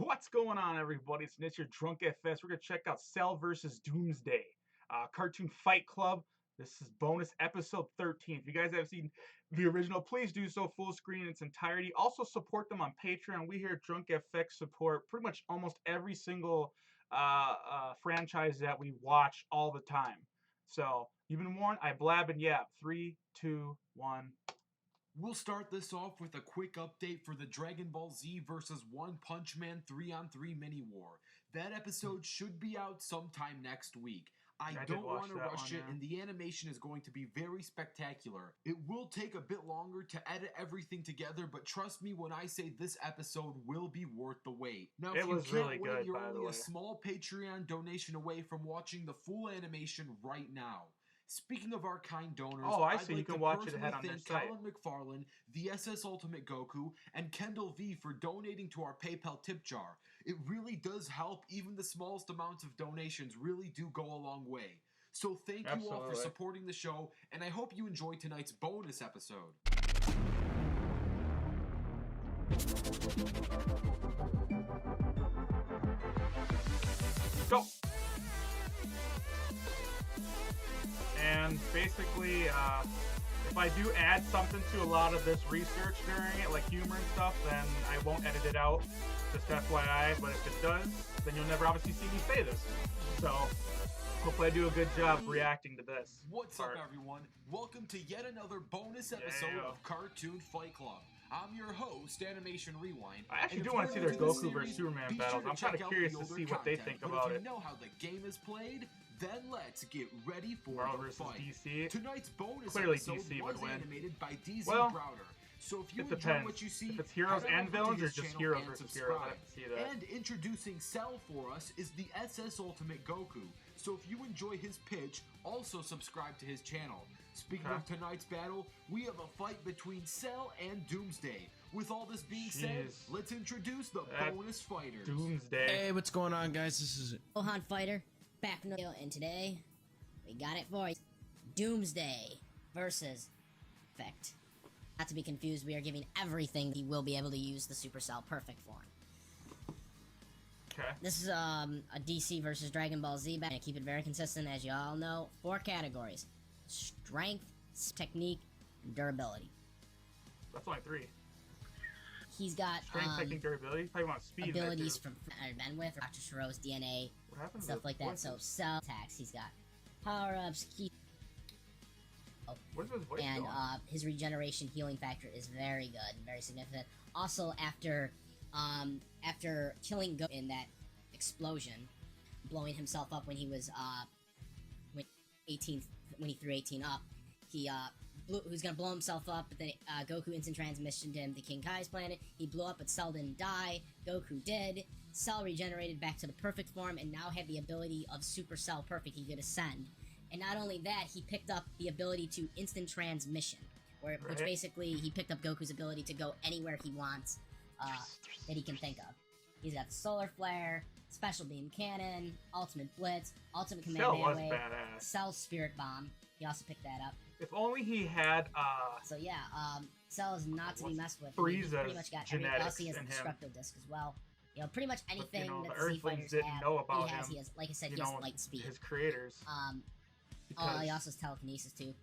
What's going on, everybody? It's Nidge, your drunk FS. We're going to check out Cell versus Doomsday, Cartoon Fight Club. This is bonus episode 13. If you guys have seen the original, please do so full screen in its entirety. Also support them on Patreon. We here at Drunk FX support pretty much almost every single franchise that we watch all the time. So you've been warned. I blab and yap. 3, 2, 1. We'll start this off with a quick update for the Dragon Ball Z vs. One Punch Man 3-on-3 mini war. That episode should be out sometime next week. I don't want to rush it, and the animation is going to be very spectacular. It will take a bit longer to edit everything together, but trust me when I say this episode will be worth the wait. Now, if you can't wait, you're only a small Patreon donation away from watching the full animation right now. Speaking of our kind donors, I'd like to personally thank Colin McFarlane, the SS Ultimate Goku, and Kendall V for donating to our PayPal tip jar. It really does help. Even the smallest amounts of donations really do go a long way. So thank you all for supporting the show, and I hope you enjoy tonight's bonus episode. Go! And basically, if I do add something to a lot of this research during it, like humor and stuff, then I won't edit it out, just FYI. But if it does, then you'll never obviously see me say this. So, hopefully I do a good job reacting to this. What's up, everyone? Welcome to yet another bonus episode of Cartoon Fight Club. I'm your host, Animation Rewind. I actually do want to see their Goku vs. Superman battles. I'm kind of curious to see what they think about it. If you know how the game is played, then let's get ready for Brawl the versus fight. DC. Tonight's bonus episode DC was animated by DZ Browder. So if you enjoy what you see, if it's heroes and villains or just heroes versus heroes, I have to see that. And introducing Cell for us is the SS Ultimate Goku. So if you enjoy his pitch, also subscribe to his channel. Speaking of tonight's battle, we have a fight between Cell and Doomsday. With all this being said, let's introduce the bonus fighters. Doomsday. Hey, what's going on, guys? This is Gohan Fighter, back from the and today, we got it for you. Doomsday versus Perfect. Not to be confused, we are giving everything he will be able to use the Supercell Perfect form. Okay. This is a DC versus Dragon Ball Z battle. Keep it very consistent, as you all know. 4 categories: strength, technique, and durability. That's only 3. He's got strength, technique, durability. Probably want speed. Abilities from Benwith, Dr. Shiro's DNA, stuff like that. So cell attacks. He's got power-ups, key. Where's his voice and going? His regeneration healing factor is very good and very significant. Also, after killing Go in that explosion, blowing himself up when he was when he threw 18 up, he was gonna blow himself up, but then Goku instant transmissioned him to King Kai's planet. He blew up, but Cell didn't die. Goku did. Cell regenerated back to the perfect form and now had the ability of Super Cell Perfect. He could ascend. And not only that, he picked up the ability to instant transmission, which basically he picked up Goku's ability to go anywhere he wants that he can think of. He's got the Solar Flare, Special Beam Cannon, Ultimate Blitz, Ultimate Kamehameha, Cell Spirit Bomb. He also picked that up. If only he had So yeah, Cell is not to be messed with. Frieza's pretty much got everything else. He has a Destructo Disc as well. You know, pretty much anything that the Z fighters have, he has, like I said, he has light speed. His creators. He also has telekinesis too. You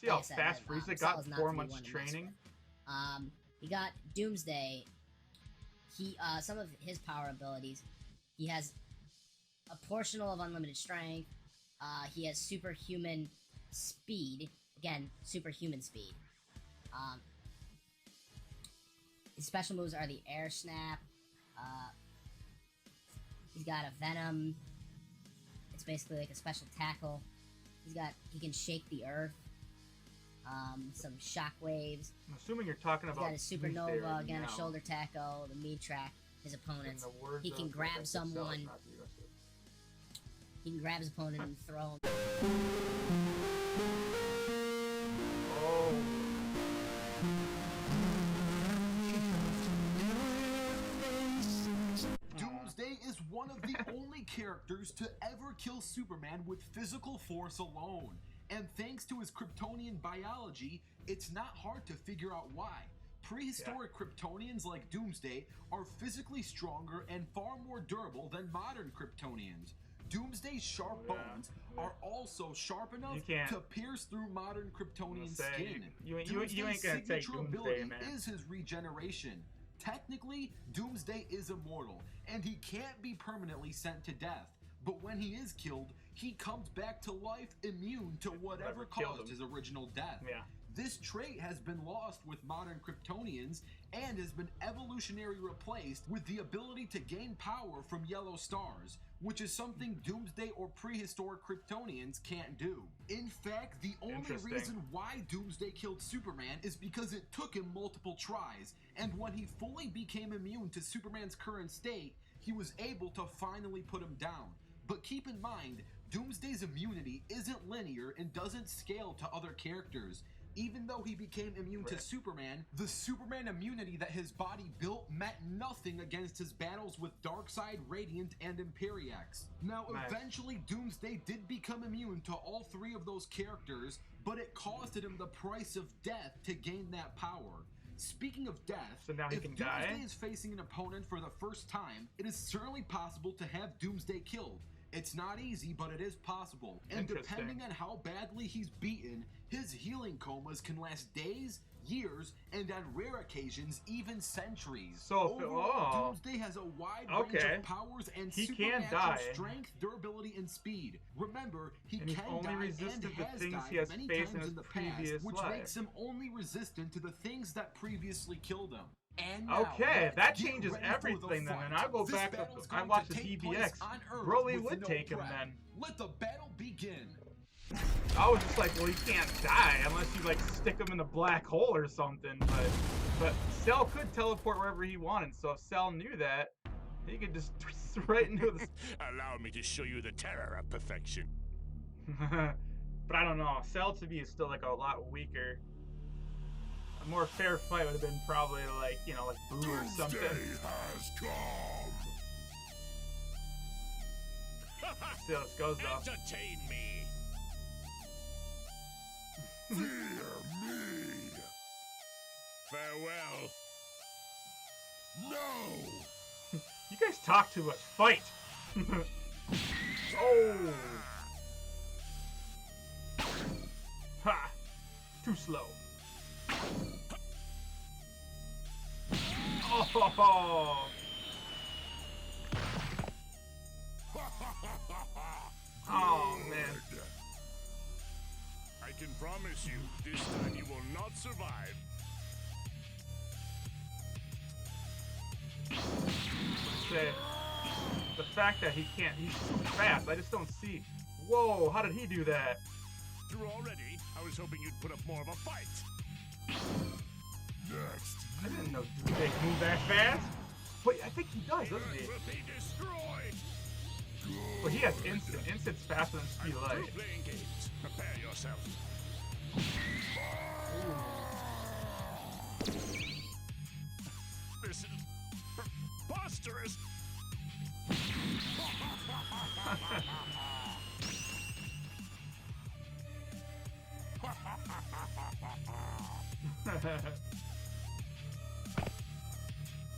see how fast Frieza got 4 months training? He got Doomsday. Some of his power abilities. He has a portional of unlimited strength. He has superhuman speed. Again, superhuman speed. His special moves are the Air Snap. He's got a Venom. It's basically like a special tackle. He can shake the earth. Some shockwaves. I'm assuming you're talking about. He's got a supernova, again a shoulder tackle, the meat track, his opponents. He can grab someone. He can grab his opponent and throw him. Doomsday is one of the only characters to ever kill Superman with physical force alone. And thanks to his Kryptonian biology, it's not hard to figure out why. Prehistoric Kryptonians like Doomsday are physically stronger and far more durable than modern Kryptonians. Doomsday's sharp bones are also sharp enough to pierce through modern Kryptonian skin. You ain't gonna take Doomsday, man. Is his regeneration. Technically, Doomsday is immortal, and he can't be permanently sent to death. But when he is killed, he comes back to life immune to whatever caused his original death. Yeah. This trait has been lost with modern Kryptonians and has been evolutionarily replaced with the ability to gain power from yellow stars, which is something Doomsday or prehistoric Kryptonians can't do. In fact, the only reason why Doomsday killed Superman is because it took him multiple tries, and when he fully became immune to Superman's current state, he was able to finally put him down. But keep in mind, Doomsday's immunity isn't linear and doesn't scale to other characters. Even though he became immune to Superman, the Superman immunity that his body built meant nothing against his battles with Darkseid, Radiant, and Imperiex. Now, eventually, Doomsday did become immune to all three of those characters, but it costed him the price of death to gain that power. Speaking of death, so now he can Doomsday is facing an opponent for the first time, it is certainly possible to have Doomsday killed. It's not easy, but it is possible. And depending on how badly he's beaten, his healing comas can last days, years, and on rare occasions, even centuries. So overall, Doomsday has a wide range of powers and supernatural strength, durability, and speed. Remember, he can die and has died many times in the past, which makes him only resistant to the things that previously killed him. And now, that changes everything then, and I go back, I watched the DBX, Broly would take him then. Let the battle begin. I was just like, well, he can't die unless you like stick him in a black hole or something, but Cell could teleport wherever he wanted, so if Cell knew that, he could just twist right into the... Allow me to show you the terror of perfection. But I don't know, Cell to me is still like a lot weaker. A more fair fight would have been probably like, you know, like Boo or something. Has come. See how this goes though. Entertain me. Fear me. Farewell. No. You guys talk too much. Fight. Oh. Ha. Too slow. Oh. Oh man. I can promise you, this time you will not survive. Say, the fact that he can't, he's too fast. I just don't see. Whoa, how did he do that? Through already, I was hoping you'd put up more of a fight. Next. I didn't know Doomsday could move that fast. But I think he does, doesn't he? Will be destroyed. Well, he has instant. Instant's faster than speed light. Playing games. Prepare yourself. This is preposterous.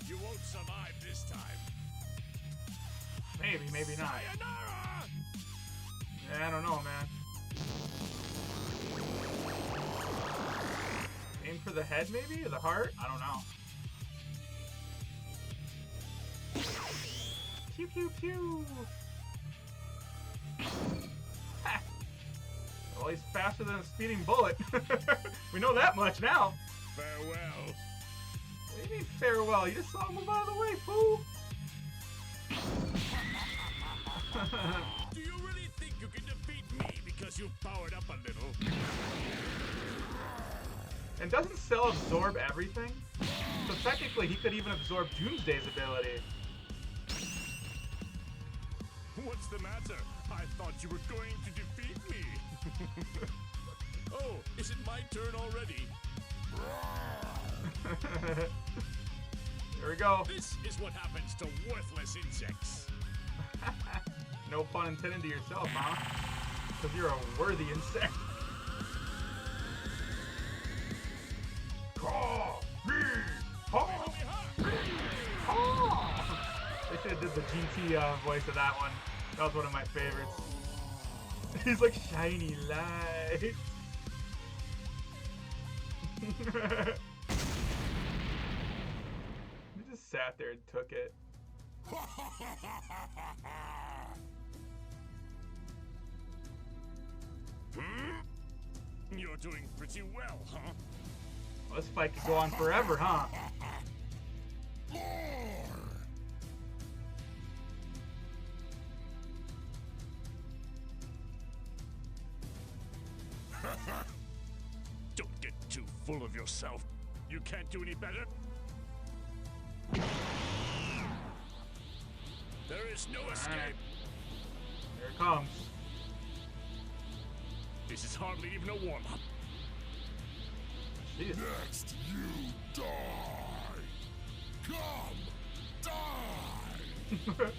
You won't survive this time. Maybe, maybe not. Sayonara! Yeah, I don't know, man. Aim for the head, maybe? Or the heart? I don't know. Pew, pew, pew! Ha! Well, he's faster than a speeding bullet. We know that much now. Farewell. What do you mean farewell? You just saw him move out of the way, fool! Do you really think you can defeat me because you've powered up a little? And doesn't Cell absorb everything? So technically, he could even absorb Doomsday's ability. What's the matter? I thought you were going to defeat me. Oh, is it my turn already? Here we go. This is what happens to worthless insects. No pun intended to yourself, huh? Because you're a worthy insect. Call me did the GT voice of that one. That was one of my favorites. He's like shiny light. He just sat there and took it. You're doing pretty well, huh? Well, this fight could go on forever, huh? Don't get too full of yourself. You can't do any better. There is no escape. Here it comes. This is hardly even a warm-up. Jeez. Next, you die. Come, die.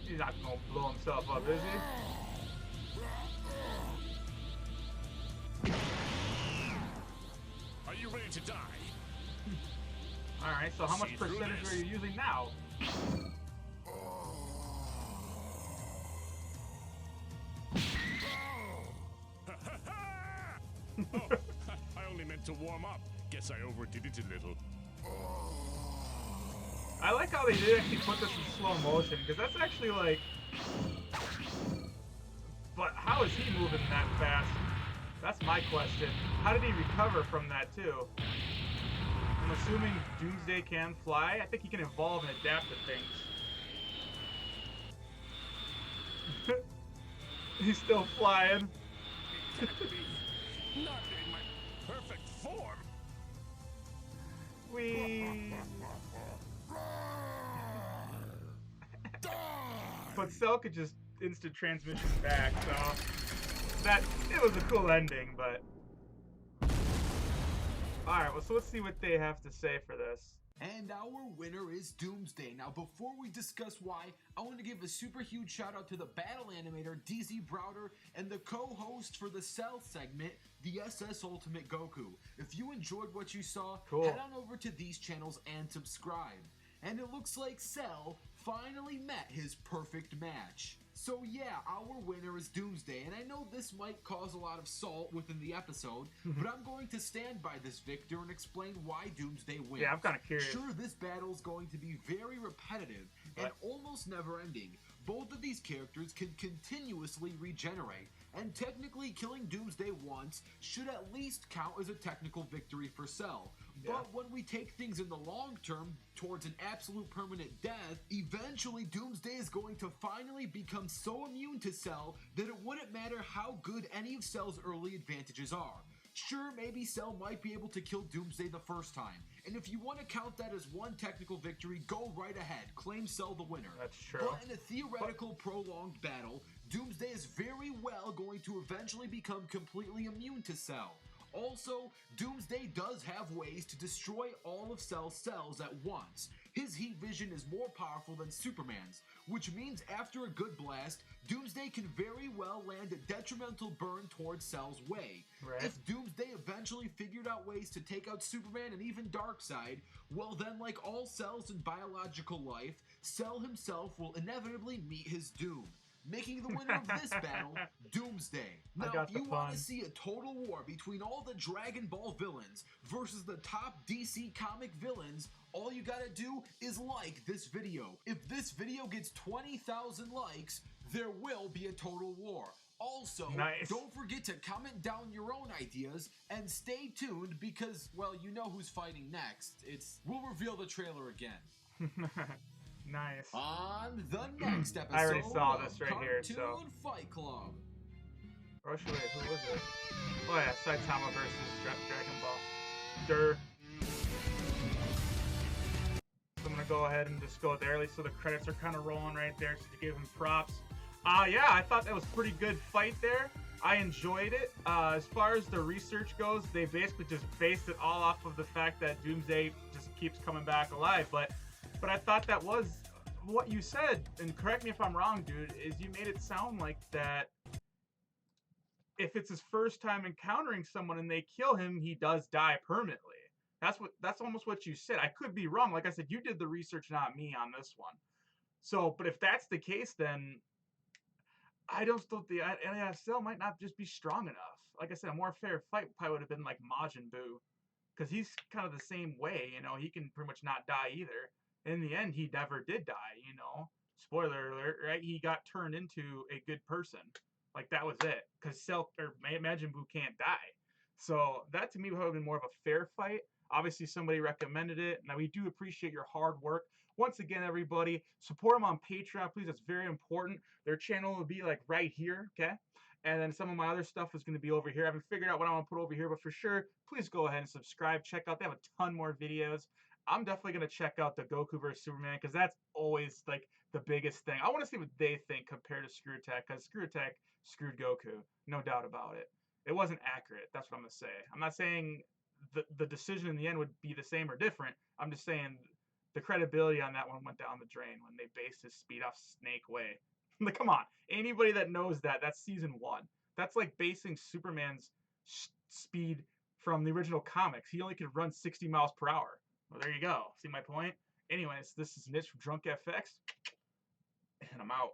He's not gonna blow himself up, is he? Are you ready to die? Alright, so how much See through percentage this. are you using now? Oh, I only meant to warm up. Guess I overdid it a little. I like how they did actually put this in slow motion, because that's actually like... But how is he moving that fast? That's my question. How did he recover from that too? I'm assuming Doomsday can fly. I think he can evolve and adapt to things. He's still flying. It can't be. Not in my perfect form. Whee! But Cell could just instant transmission back, so it was a cool ending, but alright, well, so let's see what they have to say for this. And our winner is Doomsday. Now, before we discuss why, I want to give a super huge shout out to the battle animator DZ Browder and the co-host for the Cell segment, the SS Ultimate Goku. If you enjoyed what you saw, Cool. head on over to these channels and subscribe. And it looks like Cell finally met his perfect match. So yeah, our winner is Doomsday, and I know this might cause a lot of salt within the episode, but I'm going to stand by this victor and explain why Doomsday wins. Yeah, I'm kind of curious. Sure, this battle is going to be very repetitive and almost never-ending. Both of these characters can continuously regenerate, and technically killing Doomsday once should at least count as a technical victory for Cell. Yeah. But when we take things in the long term towards an absolute permanent death, eventually Doomsday is going to finally become so immune to Cell that it wouldn't matter how good any of Cell's early advantages are. Sure, maybe Cell might be able to kill Doomsday the first time, and if you want to count that as one technical victory, go right ahead, claim Cell the winner. That's true. But in a theoretical prolonged battle, Doomsday is very well going to eventually become completely immune to Cell. Also, Doomsday does have ways to destroy all of Cell's cells at once. His heat vision is more powerful than Superman's, which means after a good blast, Doomsday can very well land a detrimental burn towards Cell's way. Right. If Doomsday eventually figured out ways to take out Superman and even Darkseid, well then, like all cells in biological life, Cell himself will inevitably meet his doom, making the winner of this battle Doomsday. Now, if you want to see a total war between all the Dragon Ball villains versus the top DC comic villains, all you gotta do is like this video. If this video gets 20,000 likes, there will be a total war. Also, nice. Don't forget to comment down your own ideas and stay tuned because, well, you know who's fighting next. We'll reveal the trailer again. Nice. On the next episode I already saw of this right here, so. Cartoon Fight Club. Oh, wait, who was it? Oh yeah, Saitama versus Dragon Ball. Durr. So I'm gonna go ahead and just go there, so the credits are kind of rolling right there, so to give him props. Yeah, I thought that was a pretty good fight there. I enjoyed it. As far as the research goes, they basically just based it all off of the fact that Doomsday just keeps coming back alive, but I thought that was what you said, and correct me if I'm wrong, dude, is you made it sound like that if it's his first time encountering someone and they kill him, he does die permanently. That's almost what you said. I could be wrong. Like I said, you did the research, not me on this one. So, but if that's the case, then I don't think the NASL might not just be strong enough. Like I said, a more fair fight probably would have been like Majin Buu, because he's kind of the same way. You know, he can pretty much not die either. In the end, he never did die. You know, spoiler alert, right? He got turned into a good person. Like that was it. Because Majin Buu can't die. So that to me would have been more of a fair fight. Obviously, somebody recommended it. Now we do appreciate your hard work. Once again, everybody, support them on Patreon, please. That's very important. Their channel will be like right here, okay? And then some of my other stuff is going to be over here. I haven't figured out what I want to put over here, but for sure, please go ahead and subscribe. Check out. They have a ton more videos. I'm definitely going to check out the Goku vs. Superman because that's always like the biggest thing. I want to see what they think compared to Screw Attack because Screw Attack screwed Goku. No doubt about it. It wasn't accurate. That's what I'm going to say. I'm not saying the decision in the end would be the same or different. I'm just saying the credibility on that one went down the drain when they based his speed off Snake Way. Like, come on. Anybody that knows that, that's season 1. That's like basing Superman's speed from the original comics. He only could run 60 miles per hour. Well, there you go. See my point? Anyways, this is Nidge from Drunk FX, and I'm out.